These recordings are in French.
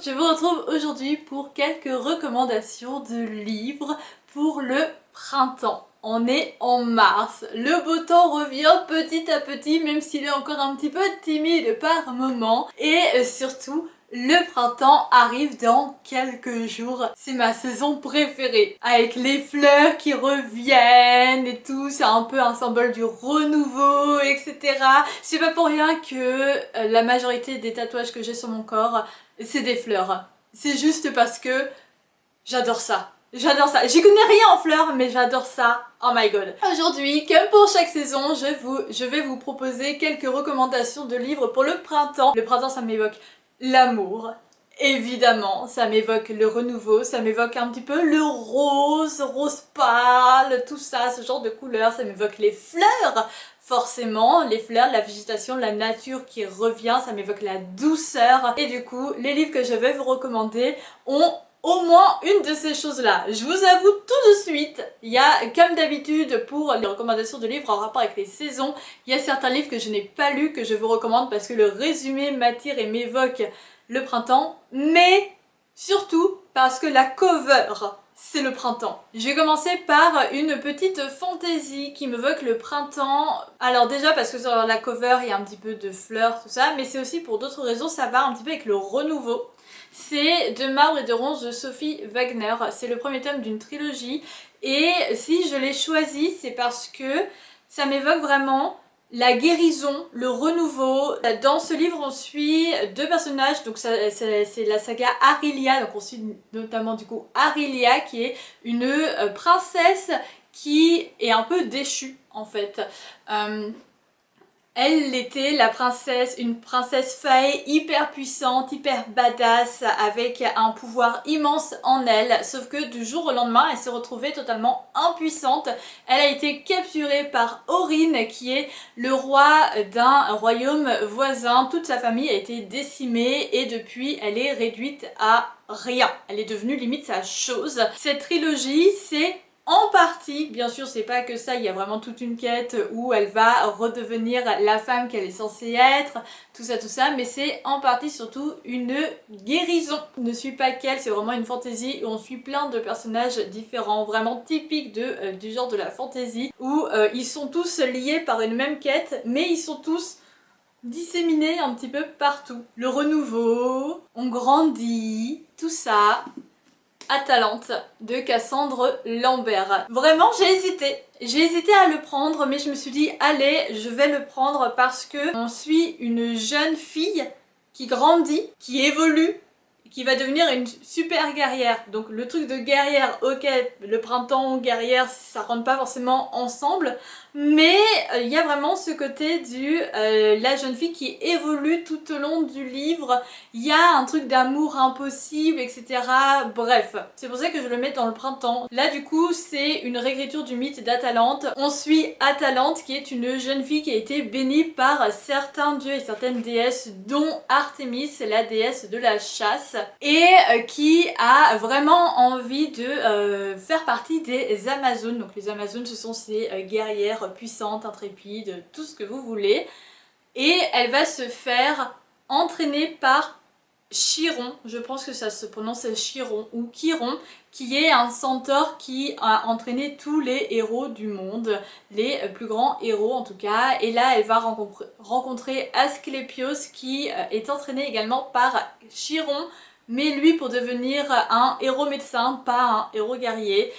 je vous retrouve aujourd'hui pour quelques recommandations de livres pour le printemps. On est en mars, le beau temps revient petit à petit même s'il est encore un petit peu timide par moment et surtout le printemps arrive dans quelques jours. C'est ma saison préférée. Avec les fleurs qui reviennent et tout, c'est un peu un symbole du renouveau, etc. C'est pas pour rien que la majorité des tatouages que j'ai sur mon corps, c'est des fleurs. C'est juste parce que j'adore ça. J'adore ça. J'y connais rien en fleurs, mais j'adore ça. Oh my god. Aujourd'hui, comme pour chaque saison, je vais vous proposer quelques recommandations de livres pour le printemps. Le printemps, ça m'évoque l'amour. Évidemment, ça m'évoque le renouveau, ça m'évoque un petit peu le rose, rose pâle, tout ça, ce genre de couleurs, ça m'évoque les fleurs. Forcément, les fleurs, la végétation, la nature qui revient, ça m'évoque la douceur. Et du coup, les livres que je vais vous recommander ont au moins une de ces choses-là. Je vous avoue tout de suite, il y a, comme d'habitude pour les recommandations de livres en rapport avec les saisons, il y a certains livres que je n'ai pas lus que je vous recommande parce que le résumé m'attire et m'évoque le printemps, mais surtout parce que la cover, c'est le printemps. Je vais commencer par une petite fantaisie qui m'évoque le printemps. Alors déjà parce que sur la cover, il y a un petit peu de fleurs, tout ça, mais c'est aussi pour d'autres raisons, ça va un petit peu avec le renouveau. C'est De marbre et de ronces de Sophie Wagner. C'est le premier tome d'une trilogie. Et si je l'ai choisi, c'est parce que ça m'évoque vraiment la guérison, le renouveau. Dans ce livre, on suit deux personnages. Donc c'est la saga Arilia. Donc on suit notamment du coup Arilia qui est une princesse qui est un peu déchue en fait. Elle était la princesse, une princesse fae hyper puissante, hyper badass, avec un pouvoir immense en elle, sauf que du jour au lendemain, elle s'est retrouvée totalement impuissante. Elle a été capturée par Aurine, qui est le roi d'un royaume voisin. Toute sa famille a été décimée et depuis, elle est réduite à rien. Elle est devenue limite sa chose. Cette trilogie, c'est en partie, bien sûr c'est pas que ça, il y a vraiment toute une quête où elle va redevenir la femme qu'elle est censée être, tout ça, mais c'est en partie surtout une guérison. Je ne suis pas qu'elle, c'est vraiment une fantaisie où on suit plein de personnages différents, vraiment typiques du genre de la fantaisie, où ils sont tous liés par une même quête, mais ils sont tous disséminés un petit peu partout. Le renouveau, on grandit, tout ça. Atalante de Cassandre Lambert. Vraiment j'ai hésité à le prendre mais je me suis dit allez je vais le prendre parce que on suit une jeune fille qui grandit, qui évolue, qui va devenir une super guerrière. Donc le truc de guerrière, ok, le printemps, guerrière, ça rentre pas forcément ensemble, mais il y a vraiment ce côté du la jeune fille qui évolue tout au long du livre. Il y a un truc d'amour impossible, etc. Bref, c'est pour ça que je le mets dans le printemps. Là du coup c'est une réécriture du mythe d'Atalante. On suit Atalante qui est une jeune fille qui a été bénie par certains dieux et certaines déesses dont Artémis, la déesse de la chasse, et qui a vraiment envie de faire partie des Amazones. Donc les Amazones ce sont ces guerrières puissantes, intrépides, tout ce que vous voulez. Et elle va se faire entraîner par Chiron, je pense que ça se prononce Chiron ou Chiron, qui est un centaure qui a entraîné tous les héros du monde, les plus grands héros en tout cas. Et là elle va rencontrer Asclépios qui est entraîné également par Chiron, mais lui pour devenir un héros médecin, pas un héros guerrier.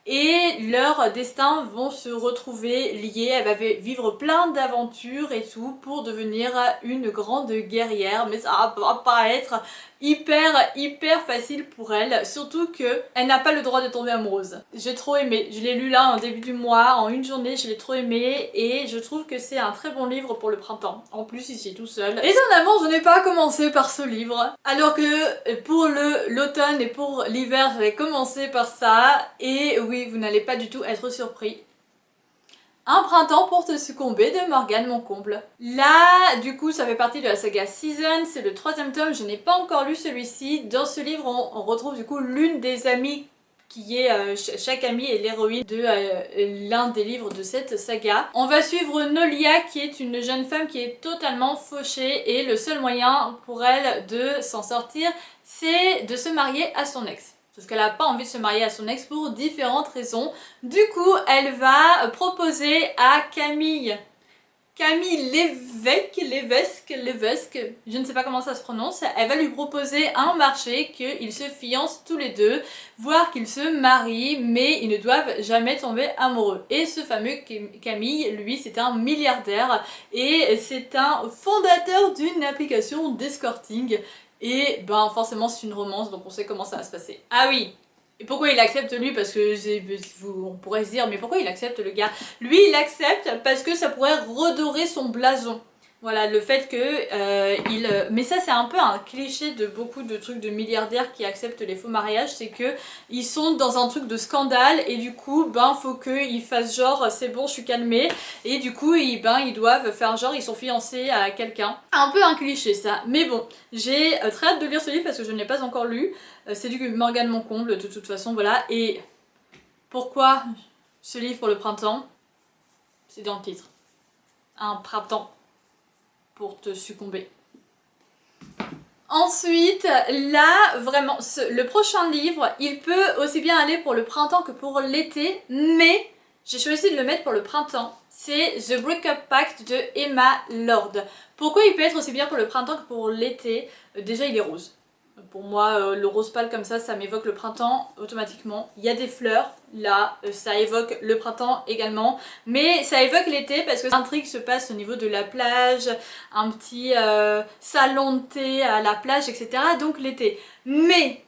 Et leurs destins vont se retrouver liés, elle va vivre plein d'aventures et tout pour devenir une grande guerrière, mais ça va pas être hyper facile pour elle, surtout que elle n'a pas le droit de tomber amoureuse. J'ai trop aimé, je l'ai lu là en début du mois, en une journée, je l'ai trop aimé et je trouve que c'est un très bon livre pour le printemps. En plus ici tout seul. Étonnamment je n'ai pas commencé par ce livre, alors que pour l'automne et pour l'hiver j'avais commencé par ça et oui vous n'allez pas du tout être surpris. Un printemps pour te succomber de Morgane Moncomble. Là, du coup, ça fait partie de la saga Season, c'est le 3e tome, je n'ai pas encore lu celui-ci. Dans ce livre, on retrouve du coup l'une des amies qui est chaque amie est l'héroïne de l'un des livres de cette saga. On va suivre Nolia qui est une jeune femme qui est totalement fauchée et le seul moyen pour elle de s'en sortir c'est de se marier à son ex. Parce qu'elle n'a pas envie de se marier à son ex pour différentes raisons. Du coup, elle va proposer à Camille Lévesque, je ne sais pas comment ça se prononce, elle va lui proposer un marché qu'ils se fiancent tous les deux, voire qu'ils se marient, mais ils ne doivent jamais tomber amoureux. Et ce fameux Camille, lui, c'est un milliardaire et c'est un fondateur d'une application d'escorting. Et ben forcément c'est une romance, donc on sait comment ça va se passer. Ah oui! Et pourquoi il accepte lui? Parce que on pourrait se dire mais pourquoi il accepte le gars? Lui il accepte parce que ça pourrait redorer son blason. Voilà, le fait que mais ça c'est un peu un cliché de beaucoup de trucs de milliardaires qui acceptent les faux mariages, c'est que ils sont dans un truc de scandale et du coup ben faut qu'ils fassent genre c'est bon je suis calmée et du coup ils doivent faire genre ils sont fiancés à quelqu'un. Un peu un cliché ça, mais bon j'ai très hâte de lire ce livre parce que je ne l'ai pas encore lu. C'est du Morgane Moncomble de toute façon voilà. Et pourquoi ce livre pour le printemps? C'est dans le titre. Un printemps pour te succomber. Ensuite, là, vraiment, le prochain livre, il peut aussi bien aller pour le printemps que pour l'été, mais j'ai choisi de le mettre pour le printemps. C'est The Breakup Pact de Emma Lord. Pourquoi il peut être aussi bien pour le printemps que pour l'été? Déjà, il est rose. Pour moi, le rose pâle comme ça m'évoque le printemps automatiquement. Il y a des fleurs, là, ça évoque le printemps également. Mais ça évoque l'été parce que l'intrigue se passe au niveau de la plage, un petit salon de thé à la plage, etc. Donc l'été. Mais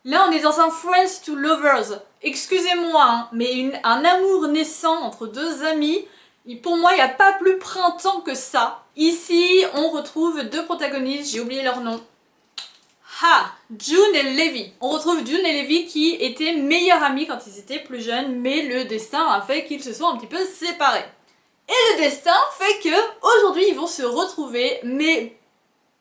là, on est dans un Friends to Lovers. Excusez-moi, hein, mais un amour naissant entre deux amis, pour moi, il n'y a pas plus printemps que ça. Ici, on retrouve deux protagonistes, j'ai oublié leur nom. Ah, June et Levi. On retrouve June et Levi qui étaient meilleurs amis quand ils étaient plus jeunes, mais le destin a fait qu'ils se sont un petit peu séparés. Et le destin fait que aujourd'hui ils vont se retrouver, mais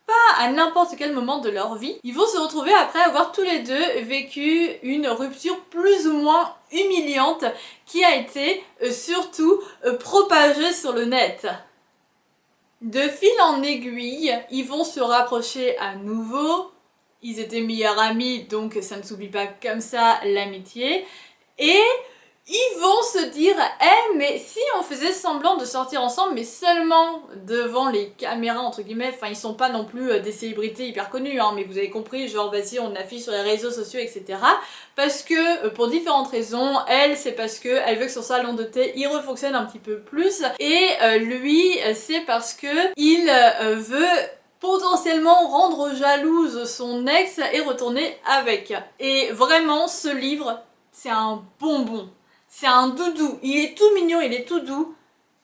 pas à n'importe quel moment de leur vie. Ils vont se retrouver après avoir tous les deux vécu une rupture plus ou moins humiliante qui a été surtout propagée sur le net. De fil en aiguille, ils vont se rapprocher à nouveau. Ils étaient meilleurs amis, donc ça ne s'oublie pas comme ça l'amitié. Et ils vont se dire « mais si on faisait semblant de sortir ensemble, mais seulement devant les caméras, entre guillemets, enfin ils sont pas non plus des célébrités hyper connues, hein, mais vous avez compris, genre vas-y on affiche sur les réseaux sociaux, etc. » Parce que pour différentes raisons, elle c'est parce que elle veut que son salon de thé il refonctionne un petit peu plus, et lui c'est parce que il veut potentiellement rendre jalouse son ex et retourner avec. Et vraiment, ce livre, c'est un bonbon. C'est un doudou. Il est tout mignon, il est tout doux.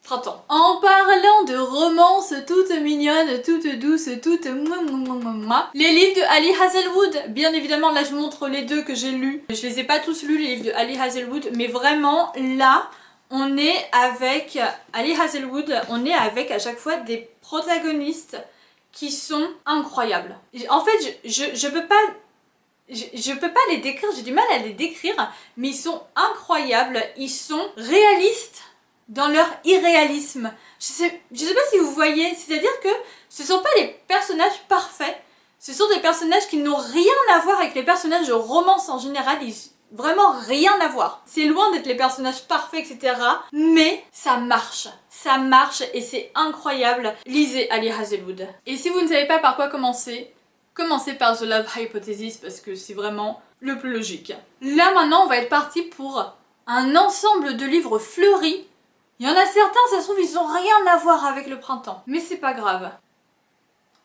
Printemps. En parlant de romances toutes mignonnes, toutes douces, toutes mouah, les livres de Ali Hazelwood, bien évidemment, là je vous montre les deux que j'ai lus. Je les ai pas tous lus, les livres de Ali Hazelwood, mais vraiment, là, on est avec Ali Hazelwood, on est avec à chaque fois des protagonistes qui sont incroyables. En fait, je peux pas les décrire, j'ai du mal à les décrire, mais ils sont incroyables, ils sont réalistes dans leur irréalisme. Je sais pas si vous voyez, c'est-à-dire que ce sont pas les personnages parfaits, ce sont des personnages qui n'ont rien à voir avec les personnages de romance en général, vraiment rien à voir. C'est loin d'être les personnages parfaits, etc. Mais ça marche et c'est incroyable. Lisez Ali Hazelwood. Et si vous ne savez pas par quoi commencer, commencez par The Love Hypothesis parce que c'est vraiment le plus logique. Là maintenant on va être parti pour un ensemble de livres fleuris. Il y en a certains, ça se trouve, ils ont rien à voir avec le printemps. Mais c'est pas grave.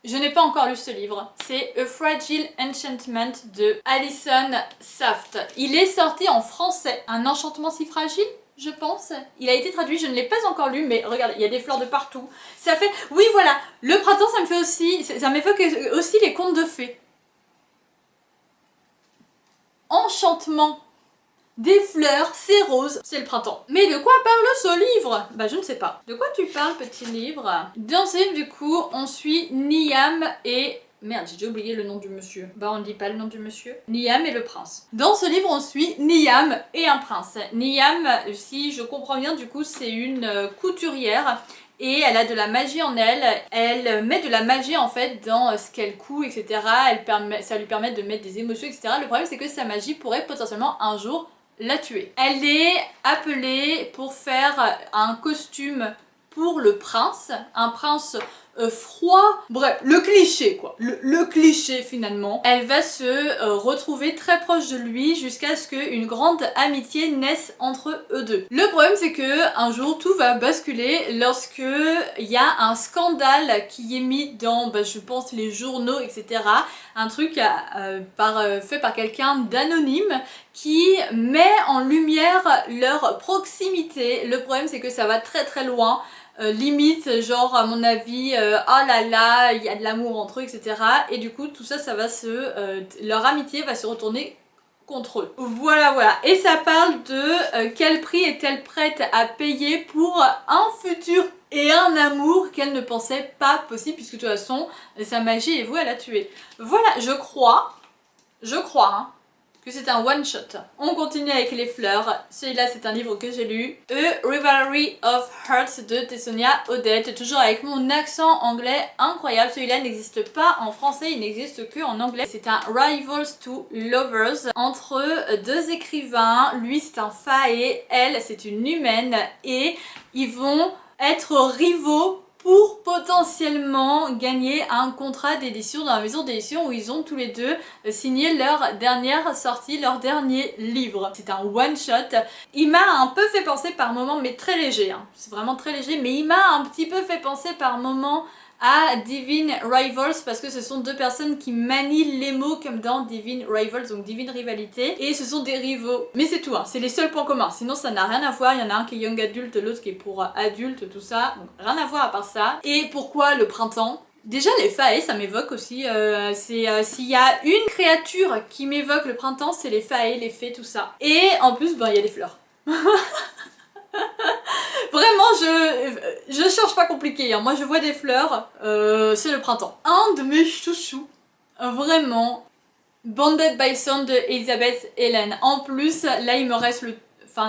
Je n'ai pas encore lu ce livre. C'est A Fragile Enchantment de Alison Saft. Il est sorti en français. Un enchantement si fragile, je pense. Il a été traduit, je ne l'ai pas encore lu, mais regardez, il y a des fleurs de partout. Ça fait... Oui, voilà, le printemps, ça me fait aussi... Ça m'évoque aussi les contes de fées. Enchantement. Des fleurs, c'est rose, c'est le printemps. Mais de quoi parle ce livre? Bah je ne sais pas. De quoi tu parles, petit livre? Dans ce livre, du coup, on suit Niamh et Merde, j'ai déjà oublié le nom du monsieur. Bah on ne dit pas le nom du monsieur. Niam et le prince. Dans ce livre, on suit Niam et un prince. Niam, si je comprends bien, du coup, c'est une couturière. Et elle a de la magie en elle. Elle met de la magie en fait dans ce qu'elle coud, etc. Ça lui permet de mettre des émotions, etc. Le problème, c'est que sa magie pourrait potentiellement un jour la tuer. Elle est appelée pour faire un costume pour le prince. Un prince froid, bref, le cliché quoi, le cliché finalement. Elle va se retrouver très proche de lui jusqu'à ce qu'une grande amitié naisse entre eux deux. Le problème c'est que un jour tout va basculer lorsque il y a un scandale qui est mis dans, je pense, les journaux, etc. Un truc fait par quelqu'un d'anonyme qui met en lumière leur proximité. Le problème c'est que ça va très très loin. Limite, genre à mon avis, oh là là, il y a de l'amour entre eux, etc. Et du coup, tout ça, leur amitié va se retourner contre eux. Voilà, voilà. Et ça parle de quel prix est-elle prête à payer pour un futur et un amour qu'elle ne pensait pas possible, puisque de toute façon, sa magie est vouée à la tuer. Voilà, je crois, hein, que c'est un one shot. On continue avec les fleurs. Celui-là c'est un livre que j'ai lu. A Rivalry of Hearts de Tessonia Odette. Toujours avec mon accent anglais incroyable. Celui-là n'existe pas en français, il n'existe que en anglais. C'est un Rivals to Lovers entre deux écrivains. Lui c'est un fae, elle c'est une humaine. Et ils vont être rivaux pour potentiellement gagner un contrat d'édition dans la maison d'édition où ils ont tous les deux signé leur dernière sortie, leur dernier livre. C'est un one shot. Il m'a un peu fait penser par moments, mais très léger, hein. C'est vraiment très léger, mais il m'a un petit peu fait penser par moments à Divine Rivals parce que ce sont deux personnes qui manient les mots comme dans Divine Rivals, donc Divine Rivalité, et ce sont des rivaux. Mais c'est tout, hein, c'est les seuls points communs, sinon ça n'a rien à voir, il y en a un qui est young adulte, l'autre qui est pour adulte, tout ça, donc rien à voir à part ça. Et pourquoi le printemps? Déjà les fae, ça m'évoque aussi, s'il y a une créature qui m'évoque le printemps, c'est les fae, les fées, tout ça. Et en plus, il y a des fleurs. Vraiment, je cherche pas compliqué, hein. Moi je vois des fleurs, c'est le printemps. Un de mes chouchous, vraiment, Bonded by Sound de Elizabeth Helen. En plus, là il me reste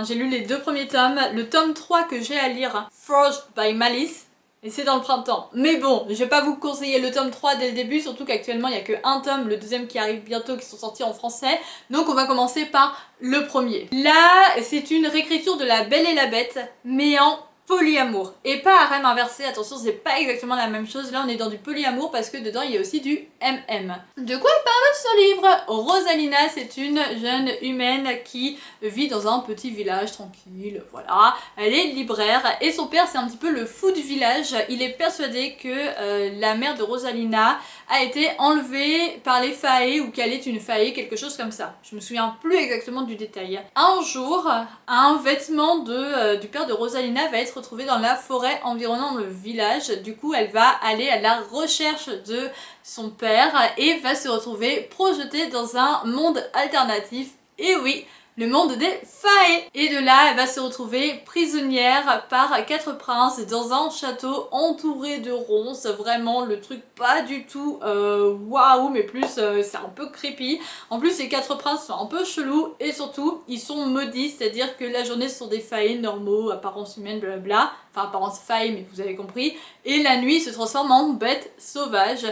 j'ai lu les 2 premiers tomes, le tome 3 que j'ai à lire, Forged by Malice, et c'est dans le printemps. Mais bon, je vais pas vous conseiller le tome 3 dès le début, surtout qu'actuellement il n'y a que un tome, le deuxième qui arrive bientôt, qui sont sortis en français. Donc on va commencer par le premier. Là, c'est une réécriture de La Belle et la Bête, mais en polyamour. Et pas harem inversé, attention, c'est pas exactement la même chose. Là on est dans du polyamour parce que dedans il y a aussi du MM. De quoi parle ce livre? Rosalina, c'est une jeune humaine qui vit dans un petit village tranquille, voilà. Elle est libraire et son père c'est un petit peu le fou du village. Il est persuadé que la mère de Rosalina a été enlevée par les fae ou qu'elle est une fae, quelque chose comme ça. Je me souviens plus exactement du détail. Un jour, un vêtement du père de Rosalina va être retrouvé dans la forêt environnant le village. Du coup, elle va aller à la recherche de son père et va se retrouver projetée dans un monde alternatif. Et oui, le monde des fae. Et de là, elle va se retrouver prisonnière par 4 princes dans un château entouré de ronces. Vraiment, le truc pas du tout waouh, mais plus c'est un peu creepy. En plus, les 4 princes sont un peu chelous et surtout, ils sont maudits, c'est-à-dire que la journée, ce sont des fae normaux, apparence humaine, blablabla. Enfin, apparence fae, mais vous avez compris. Et la nuit, ils se transforment en bêtes sauvages.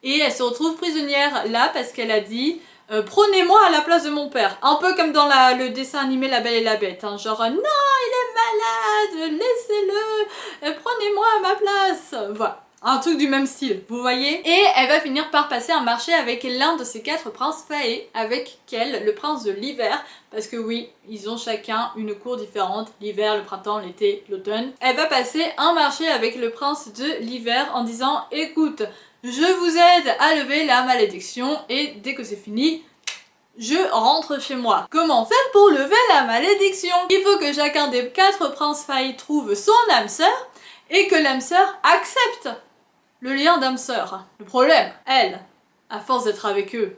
Et elle se retrouve prisonnière là parce qu'elle a dit prenez-moi à la place de mon père. Un peu comme dans le dessin animé La Belle et la Bête. Hein. Genre, non, il est malade, laissez-le, prenez-moi à ma place. Voilà. Un truc du même style, vous voyez? Et elle va finir par passer un marché avec l'un de ces 4 princes fae, avec quel? Le prince de l'hiver, parce que oui, ils ont chacun une cour différente, l'hiver, le printemps, l'été, l'automne. Elle va passer un marché avec le prince de l'hiver en disant écoute, je vous aide à lever la malédiction et dès que c'est fini, je rentre chez moi. Comment faire pour lever la malédiction? Il faut que chacun des 4 princes failles trouve son âme sœur et que l'âme sœur accepte le lien d'âme sœur. Le problème, elle, à force d'être avec eux,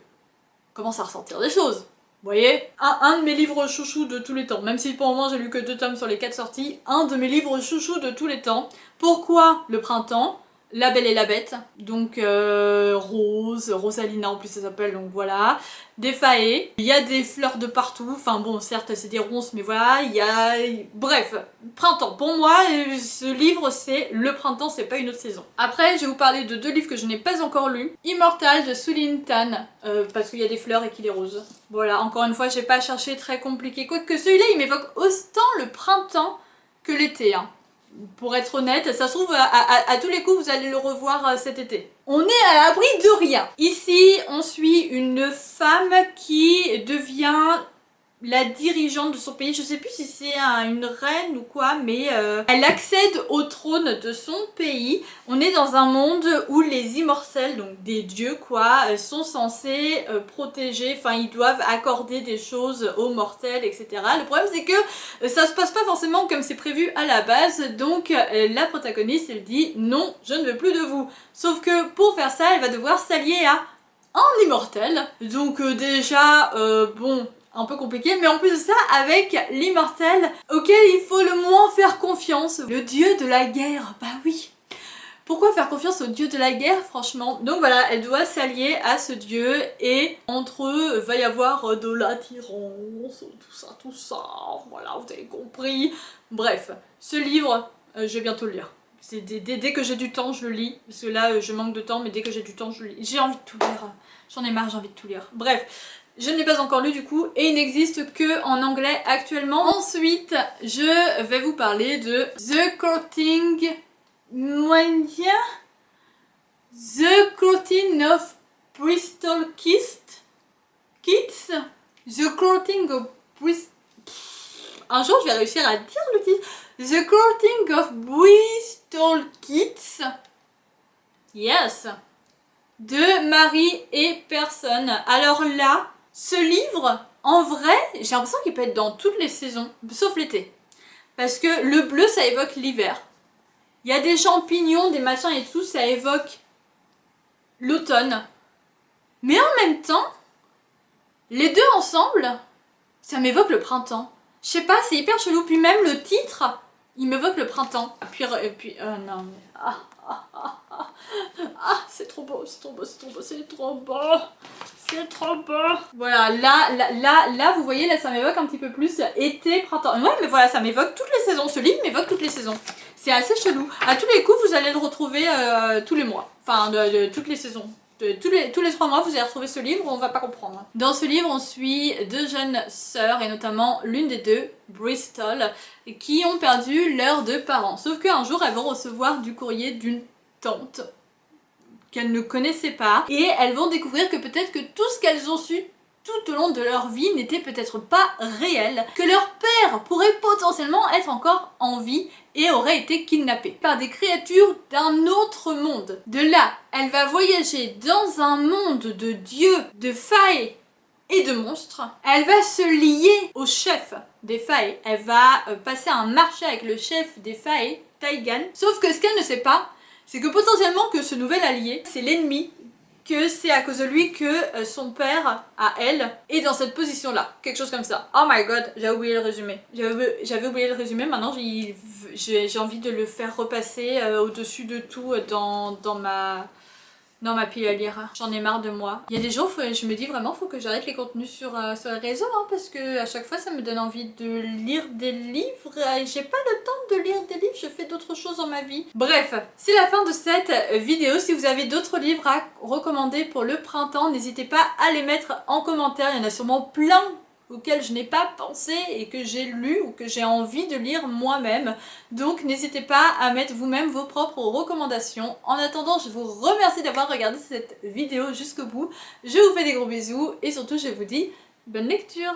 commence à ressentir des choses. Vous voyez, un de mes livres chouchous de tous les temps, même si pour le moment j'ai lu que 2 tomes sur les 4 sorties, un de mes livres chouchous de tous les temps. Pourquoi le printemps? La Belle et la Bête, donc Rose, Rosalina en plus ça s'appelle, donc voilà, des faées, il y a des fleurs de partout, enfin bon certes c'est des ronces mais voilà, il y a... Bref, printemps, pour moi ce livre c'est le printemps, c'est pas une autre saison. Après je vais vous parler de 2 livres que je n'ai pas encore lus, Immortal de Sulin Tan, parce qu'il y a des fleurs et qu'il est rose. Voilà, encore une fois j'ai pas cherché très compliqué, quoique celui-là il m'évoque autant le printemps que l'été, hein. Pour être honnête, ça se trouve à tous les coups vous allez le revoir cet été. On est à l'abri de rien. Ici on suit une femme qui devient la dirigeante de son pays, je sais plus si c'est une reine ou quoi, mais elle accède au trône de son pays. On est dans un monde où les immortels, donc des dieux quoi, sont censés protéger, enfin ils doivent accorder des choses aux mortels, etc. Le problème c'est que ça se passe pas forcément comme c'est prévu à la base, donc la protagoniste elle dit non, je ne veux plus de vous. Sauf que pour faire ça, elle va devoir s'allier à un immortel, donc déjà, bon... un peu compliqué, mais en plus de ça, avec l'immortel auquel il faut le moins faire confiance, le dieu de la guerre, bah oui. Pourquoi faire confiance au dieu de la guerre, franchement? Donc voilà, elle doit s'allier à ce dieu et entre eux, va y avoir de l'attirance, tout ça, voilà, vous avez compris. Bref, ce livre, je vais bientôt le lire. Dès que j'ai du temps, je le lis, parce que là, je manque de temps, mais dès que j'ai du temps, je le lis. J'ai envie de tout lire, j'en ai marre, j'ai envie de tout lire. Bref. Je ne l'ai pas encore lu du coup et il n'existe que en anglais actuellement. Ensuite, je vais vous parler de The Courting Moyen, The Courting of Bristol Kids, The Courting of Bristol... Un jour je vais réussir à dire le titre. The Courting of Bristol Kids. Yes. De Marie et Personne. Alors là, ce livre, en vrai, j'ai l'impression qu'il peut être dans toutes les saisons, sauf l'été. Parce que le bleu, ça évoque l'hiver. Il y a des champignons, des machins et tout, ça évoque l'automne. Mais en même temps, les deux ensemble, ça m'évoque le printemps. Je sais pas, c'est hyper chelou. Puis même le titre, il m'évoque le printemps. Non mais... c'est trop beau, c'est trop beau, c'est trop beau, c'est trop beau. C'est trop beau. Voilà, là, vous voyez, là, ça m'évoque un petit peu plus été, printemps. Ouais, mais voilà, ça m'évoque toutes les saisons. Ce livre m'évoque toutes les saisons. C'est assez chelou. À tous les coups, vous allez le retrouver tous les mois. Enfin, de toutes les saisons. Tous les 3 mois, vous allez retrouver ce livre, on va pas comprendre. Dans ce livre, on suit 2 jeunes sœurs, et notamment l'une des 2, Bristol, qui ont perdu leurs 2 parents. Sauf qu'un jour, elles vont recevoir du courrier d'une tante qu'elles ne connaissaient pas, et elles vont découvrir que peut-être que tout ce qu'elles ont su tout au long de leur vie n'était peut-être pas réel, que leur père pourrait potentiellement être encore en vie et aurait été kidnappé par des créatures d'un autre monde. De là, elle va voyager dans un monde de dieux, de faées et de monstres. Elle va se lier au chef des faées. Elle va passer un marché avec le chef des faées, Taigan. Sauf que ce qu'elle ne sait pas, c'est que potentiellement que ce nouvel allié, c'est l'ennemi, que c'est à cause de lui que son père, à elle, est dans cette position-là. Quelque chose comme ça. Oh my god, j'ai oublié le résumé. J'avais oublié le résumé, maintenant j'ai envie de le faire repasser au-dessus de tout dans ma pile à lire. J'en ai marre de moi. Il y a des jours, je me dis vraiment, faut que j'arrête les contenus sur les réseaux, hein, parce que à chaque fois, ça me donne envie de lire des livres. J'ai pas le temps de lire des livres, je fais d'autres choses dans ma vie. Bref, c'est la fin de cette vidéo. Si vous avez d'autres livres à recommander pour le printemps, n'hésitez pas à les mettre en commentaire. Il y en a sûrement plein auxquels je n'ai pas pensé et que j'ai lu ou que j'ai envie de lire moi-même. Donc n'hésitez pas à mettre vous-même vos propres recommandations. En attendant, je vous remercie d'avoir regardé cette vidéo jusqu'au bout. Je vous fais des gros bisous et surtout je vous dis bonne lecture.